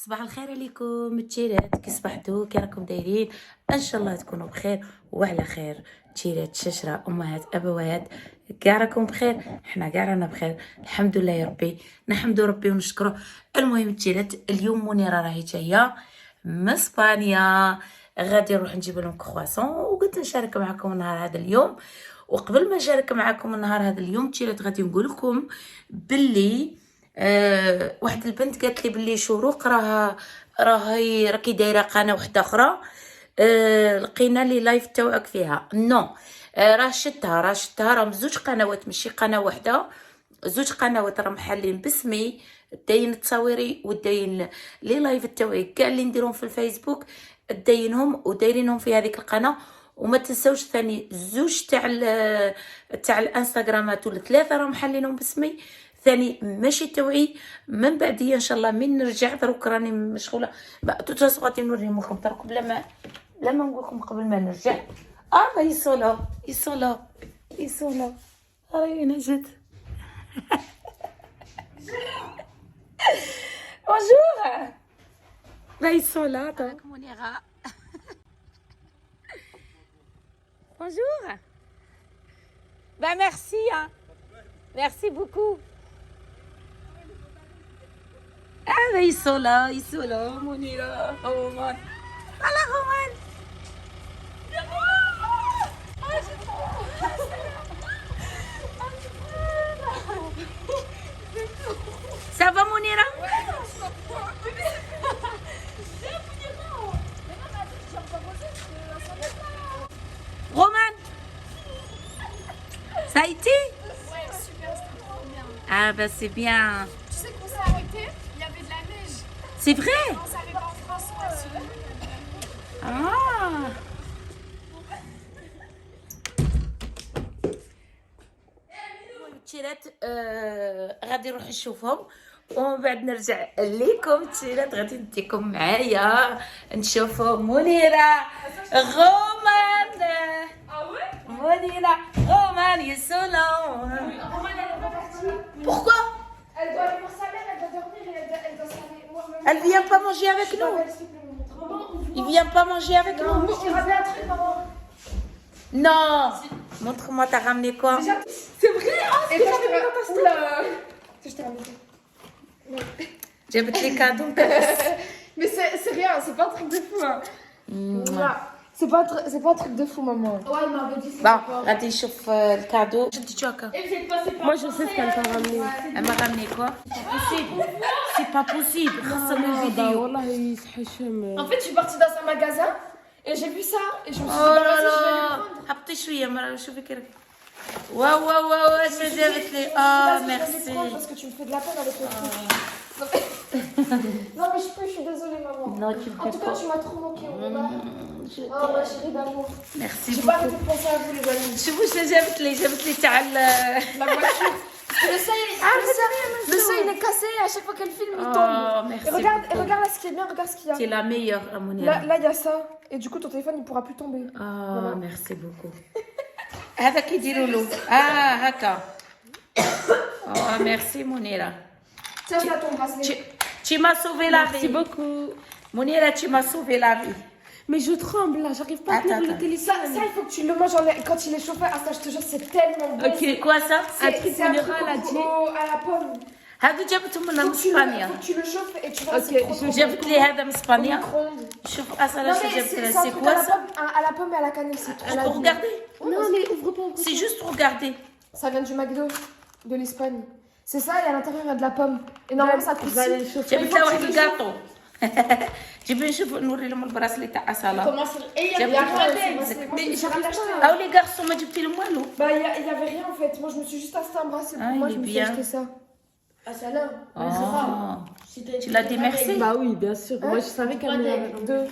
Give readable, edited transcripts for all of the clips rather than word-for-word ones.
صباح الخير عليكم التيرات، كي صبحتوا كي راكم دايرين؟ ان شاء الله تكونوا بخير وعلى خير. تيرات ششره امهات ابوات كاع راكم بخير، حنا كاع رانا بخير الحمد لله يا ربي. نحمدوا ربي ونشكره. المهم التيرات، اليوم منيره راهي جايه من اسبانيا، غادي نروح نجيب لهم كرواسون وقلت نشارك معكم النهار هذا اليوم. وقبل ما نشارك معكم النهار هذا اليوم تيرات غادي نقول لكم باللي واحد البنت قالت لي باللي شروق راكي دايره قناه واحده اخرى. لقينا لي لايف تاعك فيها نو. راه شتها راهم زوج قنوات ماشي قناه واحده، زوج قنوات راهم محلين باسمي، داين التصاويري وداين لي لايف تاعي كاع اللي نديرهم في الفيسبوك داينهم ودايرينهم في هذيك القناه. وما تنساوش ثاني زوج تاع الانستغرامات ولا ثلاثه راهم محلينهم باسمي ثاني ماشي توعي. من بعديه ان شاء الله من نرجع دروك راني مشغوله توتاس غادي نوريهم لكم دروك بلا ما نقول لكم قبل ما نرجع. يسولا راهي نجد. بونجور يسولا راكم منيره. Bonjour. Bah merci hein. Merci beaucoup. Ah bah ils sont là, Mounira, Roman. Voilà Roman. Ça va Mounira? Roman, ça a été? Ouais, super, c'était trop bien. Ah bah c'est bien. Tu sais qu'on s'est arrêté, il y avait de la neige. C'est vrai? On s'arrêtait en France, ouais, super. Ah. التيرات غادي نروح نشوفهم ومن بعد نرجع ليكم. التيرات غادي نديكم معايا نشوفوا منيره غومان. منيره غومان يسولو. Pourquoi? Elle doit aller voir sa mère, elle doit dormir et elle doit s'arrêter. Elle vient pas manger avec nous? Il vient pas manger avec nous? J'ai ramené un truc, maman. Non. Montre-moi, t'as ramené quoi? C'est vrai? Oh, et toi, je t'ai ramené. جابت لي كادو. Mais c'est rien, c'est pas un truc de fou. Hein. C'est pas un truc de fou, maman. Ouais, il m'avait dit Bon, غادي نشوف الكادو. شديتو هكا. Moi, je sais ce qu'elle t'a ramené. Elle m'a ramené quoi? C'est pas possible. خاصة الفيديو. والله حشم. En fait, je suis partie dans un magasin et j'ai vu ça et je me suis dit, Oh bah, là vas-y, je vais le là. prendre. هبطي شوية مرة شوفي كيف. واو اش جابت لي. اه Vas-y, je vais le ميرسي. prendre parce que tu me fais de la peine avec le truc. Non, mais je suis désolée, maman. Non, tu me En fais tout cas, pas. tu m'as trop manqué. Je Oh, ma chérie d'amour. Merci J'ai pas beaucoup. arrêté de penser à vous, les amis. شوفوا اش جابت لي تاع La voiture. Le seuil, il est cassé et à chaque fois qu'elle filme, il tombe. Oh merci. Et regarde là ce qui est bien, regarde ce qu'il y a. C'est la meilleure à mon Là, il y a ça. Et du coup, ton téléphone, il pourra plus tomber. Ah, merci beaucoup. هذا كيديروا له هكا. Oh merci Mounira. Tiens, là, ton bracelet. Tu m'as sauvé la vie. Merci beaucoup. Mounira, tu m'as sauvé la vie. Mais je tremble là, j'arrive pas à tenir le Attends. téléphone. Ça, il faut que tu le manges quand il est chauffé. Ah, ça, je te jure, c'est tellement bon. Ok. C'est quoi ça? Un truc C'est un Mounira, truc elle a dit. à la pomme. هذا جابتهم من اسبانيا. Faut que tu le chauffes et tu vois, Ok, c'est trop bon. جابت لي هذا من Au اسبانيا. micro-ondes. شوف اصلا Non, شو mais جابت c'est لها. un C'est truc quoi à la ça? pomme, à la pomme et à la cannelle. C'est trop Je peux bon. regarder? Non, mais ouvre pas. C'est juste regarder. Ça vient du McDo de l'Espagne. C'est ça, et à l'intérieur, il y a de la pomme. Et normalement, ça Vous allez croustille. le chauffer. جابت لها واحد الكاطو. جيبي نشوف نوري لهم البراسلي تاع اصاله. Et il y J'aime a bien. rien. Mais j'arrive pas. او لي غارسون ما جبتي لهم والو. Bah, il y avait rien en fait. Moi, je me suis juste acheté un bracelet. Ah, Moi, il je est me suis bien. acheté ça. Ah, ça là. Oh. Tu l'as dit merci? Bah oui, bien sûr. Moi, je savais qu'elle me l'avait Deux.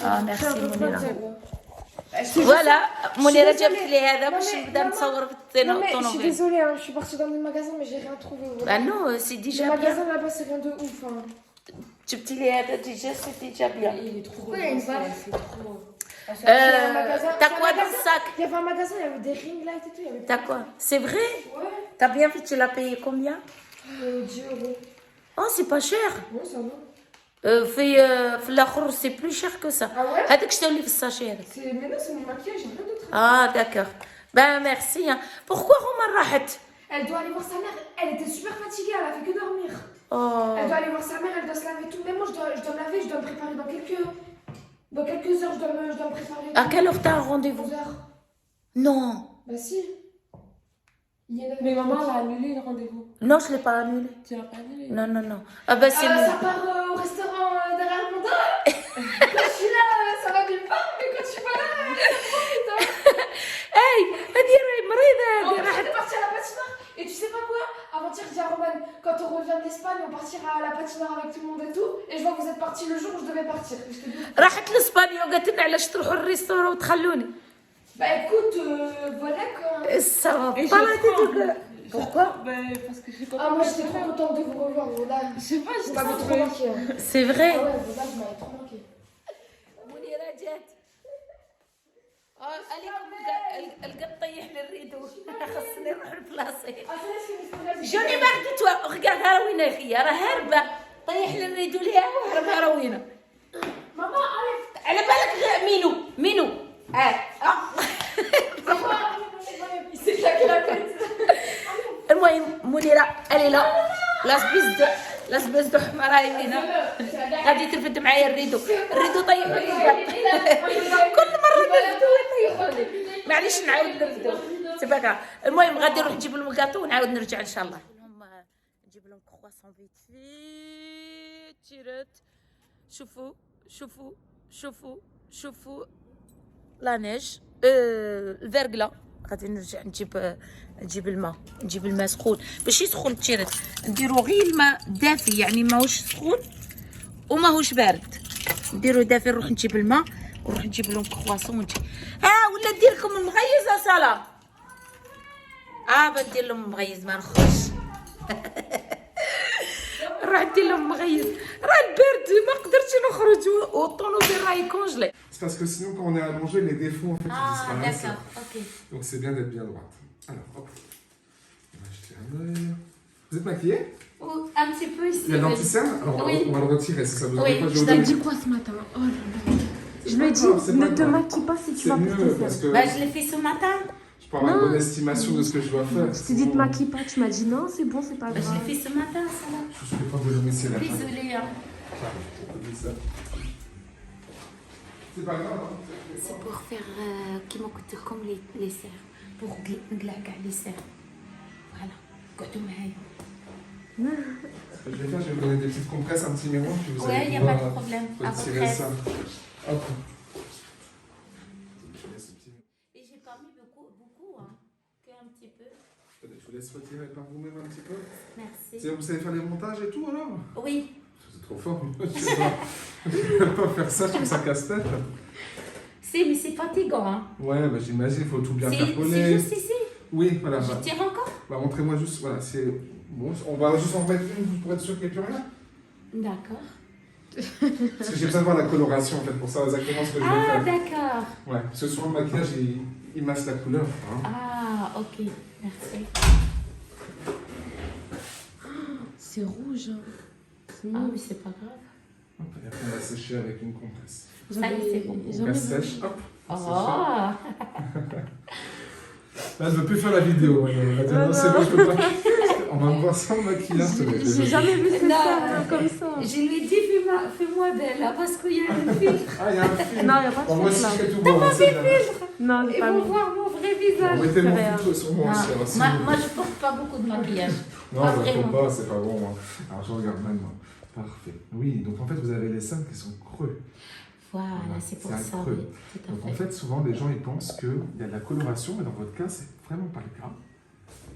Ah merci Mounira. Voilà. Voilà Mounira désolée. جابت لي هذا Non, باش mais نبدا maman- نتصور في Non, mais je suis الطونوبيل. désolée, hein. je suis partie dans des magasins, mais j'ai rien trouvé. Bah non, c'est Le déjà bien. magasin là-bas, c'est rien de ouf. Hein. جبتي لي هذا déjà c'est déjà bien. Il est trop Pourquoi il y a une vache? c'est trop. T'as quoi dans le sac? Il y avait un magasin, il y avait des ring lights et tout. Il y avait T'as quoi? C'est vrai? Ouais, T'as bien fait, tu l'as payé combien? 10 euros. Oh, c'est pas cher. Ouais, ça va. في الاخر سي بلو شير كو سا. Ah ouais? هذاك شنو اللي في الساشي هذاك؟ Mais non, c'est mon maquillage, j'ai rien d'autre. داكوغ. ميرسي. بوركوا رومان راحت؟ Elle doit aller voir sa mère. Elle était super fatiguée, elle a fait que dormir. Elle doit aller voir sa mère, elle doit se laver et tout. Mais moi, je dois me laver, je dois me préparer dans quelques heures, je dois me préparer. À quelle heure t'as un rendez-vous? 11 heures. Non. Bah si. Mais maman, elle a annulé le rendez-vous. Non, je l'ai pas annulé. Tu l'as pas annulé? Non, non, non. Ah bah c'est Ça part au restaurant derrière mon dos. Quand je suis là, ça va bien pas, mais quand je suis pas là, Hey, هذه راهي مريضة on هذه راحت. est parti à la patinoire. Et tu sais pas quoi? Avant-hier, je dis à Roman, quand on revient de l'Espagne, on partira à la patinoire avec tout le monde et tout. Et je vois que vous êtes partis le jour où je devais partir. Je te dis, راحت لاسبانيا وقالت لنا علاش تروحوا للريستوران وتخلوني. bah écoute, voilà quoi. Ça va Et pas je la tête tremble. ou quoi? Pourquoi? Ben, parce que j'ai Ah, moi j'étais trop contente de vous revoir, voilà. Je sais pas, je Vous m'avez trop tremble. manqué. Hein. C'est vrai. Ah ouais, voilà, vous m'avez trop manqué. منيرة جات. عليكم القط طيح للريدو. خصني نروح لبلاصي. Ah, ça c'est une histoire. جوني ما خديت ريغارد هاروينا يا خيا راه هاربة. طيح للريدو ليها وهرب هاروينا. Maman, allez. على بالك مينو. C'est claqué la tête. المهم منيرة الي لا لا سبيس دو حمار هاي وينا. غادي ترفد معايا الريدو طيح لي. كل مرة نرفدو يطيحوا لي. معليش نعاود نرفدو. سباكا. المهم غادي نروح نجيب لهم الكاطو ونعاود نرجع ان شاء الله. نجيب لهم كرواسون فيت تيرات. شوفوا لا نيج الفرقله. غادي نرجع نجيب الماء سخون باش يسخن التيرات. نديرو غير الماء دافي يعني ماهوش سخون وماهوش بارد. نديرو دافي. نروح نجيب الماء ونروح نجيب لهم كرواسون ونجي. ولا ندير لكم المغيز يا صلاة. بندير لهم مغيز ما نخرجش. نروح ندير لهم مغيز. راه البرد ما قدرتش نخرج والطونوبيل راهي كونجلي. C'est parce que sinon, quand on est allongé, les défauts en fait ils disparaissent. d'accord, ok. Donc c'est bien d'être bien droite. Alors, hop. On va jeter un œil. Vous êtes maquillée? Un petit peu ici. Il y a l'anti-cerne? Alors Oui. on va le retirer si ça vous Oui, embête pas. Je vais t'ai vous dit quoi ce matin? Oh là là. Je lui ai dit, grave, c'est pas ne te grave. maquille pas si tu C'est vas mieux porter parce ça. que Je l'ai fait ce matin. je peux avoir une bonne estimation de ce que je dois faire. Je t'ai dit te maquille pas, tu m'as dit non, c'est bon, c'est pas Je l'ai grave. fait ce matin, ça va. Je ne peux pas vous le laisser là. Désolée. Hein. C'est pas grave. Hein. C'est pour faire كيما قلت لكم les serres. Pour نقلع كاع les serres. Voilà. قعدوا معايا. Ce que je vais faire, je vais vous donner des petites compresses, un petit mélange, puis vous Ouais, allez y a pas de pouvoir problème. retirer Après. ça. Hop. Et j'ai pas mis beaucoup, hein. Qu'un petit peu. Je vous laisse retirer par vous-même un petit peu. Merci. Vous savez faire les montages et tout alors? Oui. C'est trop fort. Je ne vais pas faire ça, je trouve ça casse-tête. Mais c'est fatigant, hein. Ouais, bah, j'imagine, il faut tout bien faire C'est coller. juste ici. Oui, voilà. Je tire encore. Montrez-moi juste, voilà, c'est... Bon, on va juste en remettre une pour être sûr qu'il n'y ait plus rien. D'accord. Parce que j'ai besoin de voir la coloration, en fait, pour savoir exactement ce que je vais faire. D'accord. Ouais, parce que souvent le maquillage, il masse la couleur. Hein. Ok. Merci. C'est rouge. Hein. C'est Ah mignon. oui, c'est pas grave. Hop, et après, on va sécher avec une compresse. Ça y est, c'est bon. Compresse sèche, hop. Oh. Là, je ne veux plus faire la vidéo. Ouais, non, c'est bon, je peux pas. On va me voir sans maquillage. J'ai jamais vu ce Non. ça comme ça. Je lui ai dit, fais-moi belle, là, parce qu'il y a un filtre. Ah, il y a un film. Non, il n'y a pas de Bon, moi aussi, filtre, je là. fais tout bon. C'est bien. Non, j'ai Ils pas vont mis. voir mon vrai Bon, visage. mettez mon C'est filtre sur moi aussi. alors, si vous- Moi, je porte pas beaucoup de maquillage. Non, Pas je ne vraiment. pas, c'est pas bon. Hein. Alors, je regarde maintenant. Parfait. Oui, donc en fait, vous avez les seins qui sont creux. Voilà, c'est pour c'est ça. un creux. Oui, tout à Donc fait. en fait, souvent, les gens ils pensent qu'il y a de la coloration, mais dans votre cas, c'est vraiment pas le cas.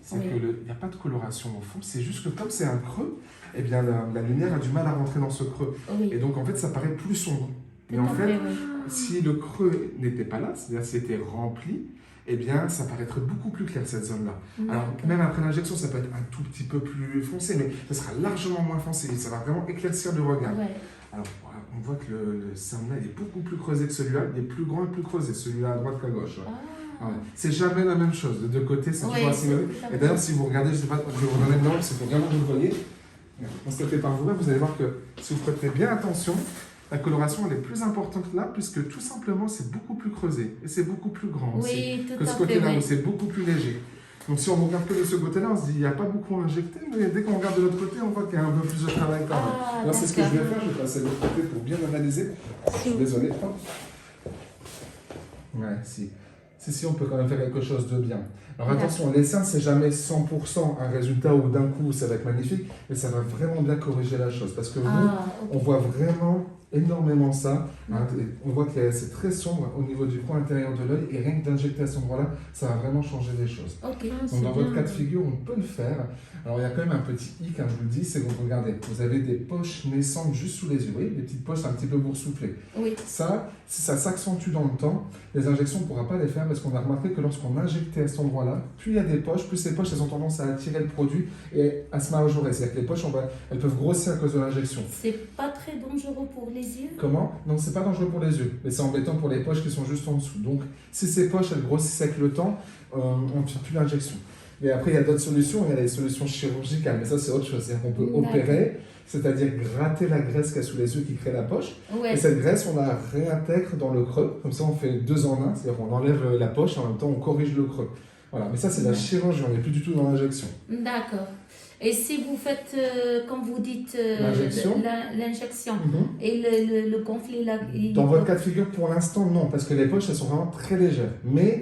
C'est Oui. qu'il n'y a pas de coloration au fond. C'est juste que comme c'est un creux, eh bien, la lumière a du mal à rentrer dans ce creux. Oui. Et donc, en fait, ça paraît plus sombre. Mais Tout en à fait, oui. si le creux n'était pas là, c'est-à-dire s'il était rempli, eh bien, ça paraîtrait beaucoup plus clair, cette zone-là. Alors, même après l'injection, ça peut être un tout petit peu plus foncé, mais ça sera largement moins foncé. Ça va vraiment éclaircir le regard. Ouais. Alors, voilà, on voit que le sein-là, il est beaucoup plus creusé que celui-là. Il est plus grand et plus creusé, celui-là à droite qu'à gauche. Ouais. Ouais. C'est jamais la même chose. De deux côtés, c'est Oui, toujours assez c'est mauvais. tout à Et fait. d'ailleurs, si vous regardez, je sais pas, je vais vous donner le nom, c'est pour vraiment que vous le voyez. Constatez par vous-même, vous allez voir que si vous prêtez bien attention, la coloration elle est plus importante là, puisque tout simplement c'est beaucoup plus creusé et c'est beaucoup plus grand aussi Oui, tout que à ce fait, côté-là oui. où c'est beaucoup plus léger. Donc si on regarde que de ce côté-là, on se dit il n'y a pas beaucoup injecté, mais dès qu'on regarde de l'autre côté, on voit qu'il y a un peu plus de travail quand même. Ah, Alors c'est ce que je vais d'accord. faire, je vais passer de l'autre côté pour bien analyser. Je suis désolé. Hop. Ouais, si, on peut quand même faire quelque chose de bien. Alors attention, les seins, c'est jamais 100% un résultat où d'un coup ça va être magnifique, mais ça va vraiment bien corriger la chose. Parce que nous, on voit vraiment énormément ça. Hein, on voit que c'est très sombre au niveau du coin intérieur de l'œil, et rien que d'injecter à cet endroit-là, ça va vraiment changer les choses. Ok. Donc dans votre cas de figure, on peut le faire. Alors il y a quand même un petit hic, hein, je vous le dis, c'est que regardez, vous avez des poches naissantes juste sous les yeux, vous voyez, des petites poches un petit peu boursouflées. Oui. Ça, si ça s'accentue dans le temps, les injections, on ne pourra pas les faire parce qu'on a remarqué que lorsqu'on injectait à cet endroit-là, plus il y a des poches, plus ces poches, elles ont tendance à attirer le produit et à se majorer. C'est-à-dire que les poches, elles peuvent grossir à cause de l'injection. C'est pas très dangereux pour les yeux? Comment? Non, c'est pas dangereux pour les yeux, mais c'est embêtant pour les poches qui sont juste en dessous. Donc, si ces poches, elles grossissent avec le temps, on ne tire plus l'injection. Mais après, il y a d'autres solutions, il y a les solutions chirurgicales, mais ça, c'est autre chose. C'est-à-dire qu'on peut opérer, c'est-à-dire gratter la graisse qu'il y a sous les yeux qui crée la poche. Ouais. Et cette graisse, on la réintègre dans le creux. Comme ça, on fait 2 en 1, c'est-à-dire qu'on enlève la poche et en même temps, on corrige le creux. Voilà, mais ça, c'est la chirurgie, on n'est plus du tout dans l'injection. D'accord. Et si vous faites, comme vous dites, l'injection et le gonfler là... Dans votre cas de figure, pour l'instant, non, parce que les poches, elles sont vraiment très légères. Mais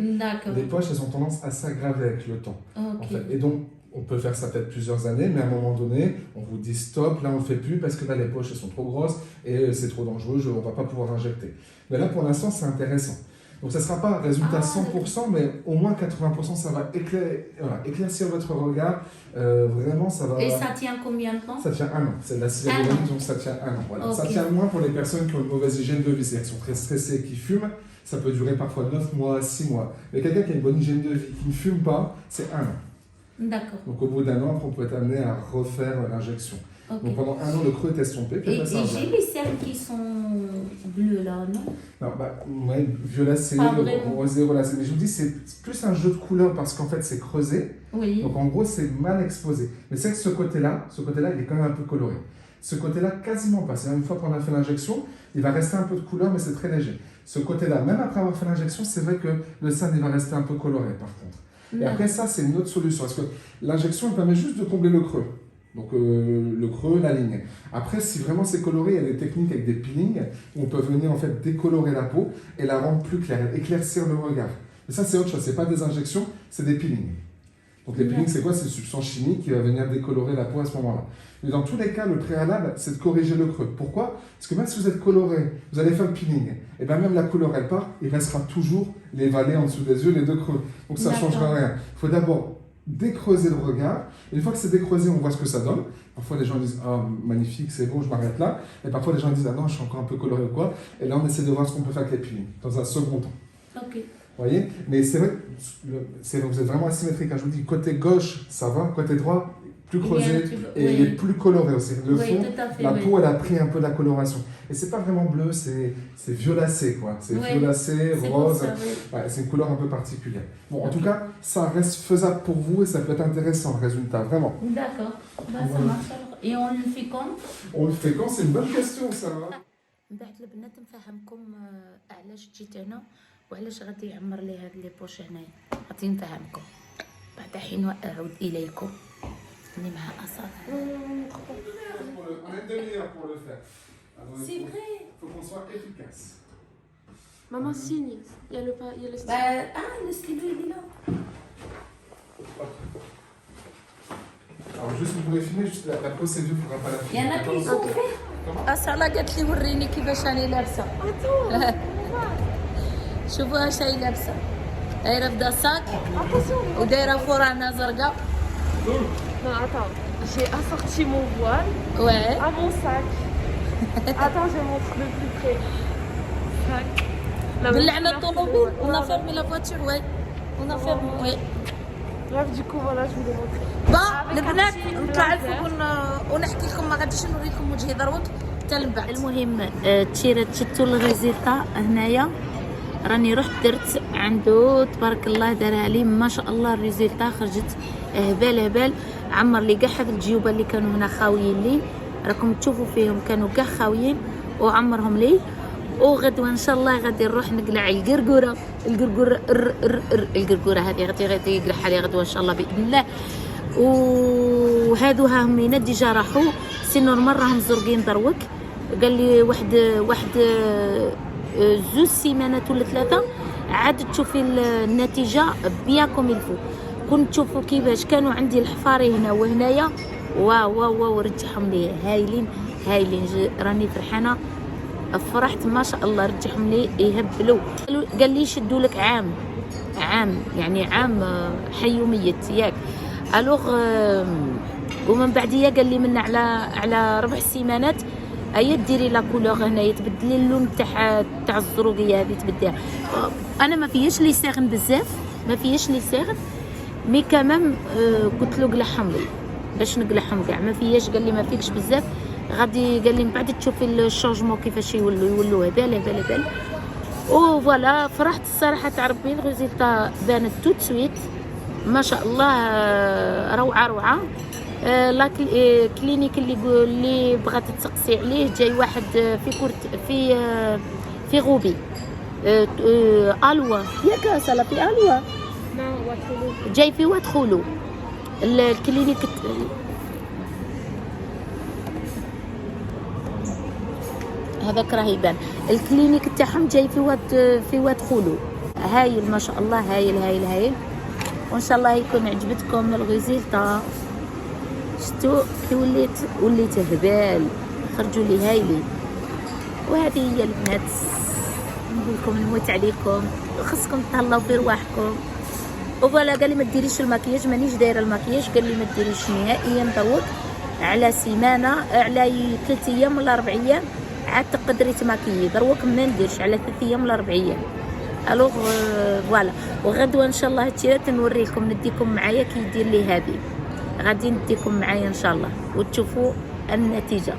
les poches, elles ont tendance à s'aggraver avec le temps. Okay. En fait. Et donc, on peut faire ça peut-être plusieurs années, mais à un moment donné, on vous dit stop, là on ne le fait plus parce que là les poches elles sont trop grosses et c'est trop dangereux, on ne va pas pouvoir injecter. Mais là pour l'instant c'est intéressant. Donc ça ne sera pas un résultat 100%, mais au moins 80%, ça va éclaircir votre regard. Vraiment, ça va... Et ça tient combien de temps? Ça tient 1 an. C'est de la cérébronie, donc ça tient 1 an. Voilà. Okay. Ça tient moins pour les personnes qui ont une mauvaise hygiène de vie, c'est-à-dire qui sont très stressées, qui fument. Ça peut durer parfois 9 mois, 6 mois. Mais quelqu'un qui a une bonne hygiène de vie, qui ne fume pas, c'est 1 an. D'accord. Donc au bout d'1 an, on peut être amené à refaire l'injection. Okay. Donc pendant 1 an, le creux est estompé. Et j'ai les cernes qui sont bleues là, non? Non, ouais, violacé, rosé, relacé. Mais je vous dis, c'est plus un jeu de couleurs parce qu'en fait, c'est creusé. Oui. Donc en gros, c'est mal exposé. Mais c'est que ce côté-là, il est quand même un peu coloré. Ce côté-là, quasiment pas. C'est une fois qu'on a fait l'injection, il va rester un peu de couleur, mais c'est très léger. Ce côté-là, même après avoir fait l'injection, c'est vrai que le sein, il va rester un peu coloré par contre. Et après ça, c'est une autre solution. Parce que l'injection, elle permet juste de combler le creux. Donc le creux, la ligne. Après, si vraiment c'est coloré, il y a des techniques avec des peelings où on peut venir en fait décolorer la peau et la rendre plus claire, éclaircir le regard. Mais ça, c'est autre chose. C'est pas des injections, c'est des peelings. Donc les peelings, c'est quoi? C'est une substance chimique qui va venir décolorer la peau à ce moment-là. Mais dans tous les cas, le préalable, c'est de corriger le creux. Pourquoi? Parce que même si vous êtes coloré, vous allez faire le peeling, et bien même la couleur, elle part, il restera toujours les vallées en dessous des yeux, les deux creux. Donc ça ne changera rien. Il faut d'abord décreuser le regard. Une fois que c'est décreusé, on voit ce que ça donne. Parfois, les gens disent « Ah, magnifique, c'est bon, je m'arrête là ». Et parfois, les gens disent « Ah non, je suis encore un peu coloré ou quoi ». Et là, on essaie de voir ce qu'on peut faire avec les peelings, dans un second temps. Ok. Vous voyez? Mais c'est vrai que vous êtes vraiment asymétrique. Hein. Je vous dis, côté gauche, ça va. Côté droit, plus creusé et il est plus coloré aussi. Le fond, la peau, elle a pris un peu de la coloration. Et c'est pas vraiment bleu, c'est violacé, quoi. C'est violacé, rose. C'est une couleur un peu particulière. Bon, en tout cas, ça reste faisable pour vous et ça peut être intéressant, le résultat, vraiment. D'accord. Bah, ça marche alors. Et on le fait quand? On le fait quand? C'est une bonne question, ça. من بعد البنات نفهمكم علاش جيت هنا وعلاش غادي يعمر لي هاد لي بوش هنايا. غادي نفهمكم بعد حين اعود اليكم. اني مع اصابع. On a une demi-heure pour le faire. C'est vrai. Il faut qu'on soit efficace. Maman signe. Il y a le stylo. Le stylo il est là. Alors juste vous pouvez filmer juste la procédure, il ne faudra pas la filmer. Il y en a qui sont faits. أصلا قالت لي وريني كيفاش راني لابسة. شوفوا اش هي لابسة. دايرة بدا صاك ودايرة فورانة زرقاء. Non, attends. J'ai assorti mon voile à mon sac. Attends, je montre de plus près. Sac. بلعنا الطوموبيل. On a fermé la voiture, ouais. On a fermé, oui. Bref, du coup, voilà, je vous l'ai montré. البنات نطلع لكم ونحكي لكم ما غاديش نوريكم وجهي ضروك حتى من بعد. المهم التيشيرت شفتوا الريزلتا هنايا راني رحت درت عنده تبارك الله دارها لي ما شاء الله الريزلتا خرجت هبال عمر لي كاع هاد الجيوبه اللي كانوا هنا خاويين لي، راكم تشوفوا فيهم كانوا كاع خاويين وعمرهم لي. وغدوه ان شاء الله غادي نروح نقلع القرقوره. القرقوره هذه غادي يقلعها لي غدوه ان شاء الله باذن الله. وهادو ها همينا ديجا راحوا سينور راهم زرقين دروك. قال لي واحد 2 سيمانات ولا 3 عاد تشوفي النتيجه بياكم الفو. كنت تشوفوا كيفاش كانوا عندي الحفاري هنا وهنايا. واو رجعهم لي هايلين. راني فرحانه، فرحت ما شاء الله. رجعهم لي يهبلوا. قال لي شدوا لك عام يعني عام حي وميت ياك. الوغ ومن بعديه قال لي من على 4 سيمانات ايا ديري لا كولور هنايا، تبدلي اللون تاع الزروقيه هذه تبدلها. انا ما فياش لي ساغن بزاف، مي كمام قلت له قلعهم لي باش نقلعهم كاع. ما فياش، قال لي ما فيكش بزاف، غادي قال لي من بعد تشوفي الشونجمون كيفاش يولوا هبال. او فوالا فرحت الصراحه تاع ربي. الريزلتا بانت توت سويت ما شاء الله، روعه. لا كلينيك اللي بغات تسقسي عليه جاي واحد في غوبي الوا ياك صلا في الوا جاي في واد خولو. الكلينيك هذاك راه يبان. الكلينيك تاعهم جاي في واد خولو. هايل ما شاء الله، هايل. وان شاء الله يكون عجبتكم الريزلتا. شتو كي وليت هبال، خرجوا لي هايلين. وهذه هي البنات، نقول لكم نموت عليكم، خصكم تهلاو برواحكم. وفوالا قال لي ما ديريش المكياج، مانيش دايره المكياج. قال لي ما ديريش نهائيا دروك على سيمانه، على 3 ايام ولا 4 ايام عاد تقدري تماكيي. دروك ما نديرش على 3 ايام ولا 4 ايام. الوغ فوالا. وغدوه ان شاء الله هادشي نوريكم، نديكم معايا كي يدير لي هذه، غادي نديكم معايا ان شاء الله وتشوفوا النتيجه.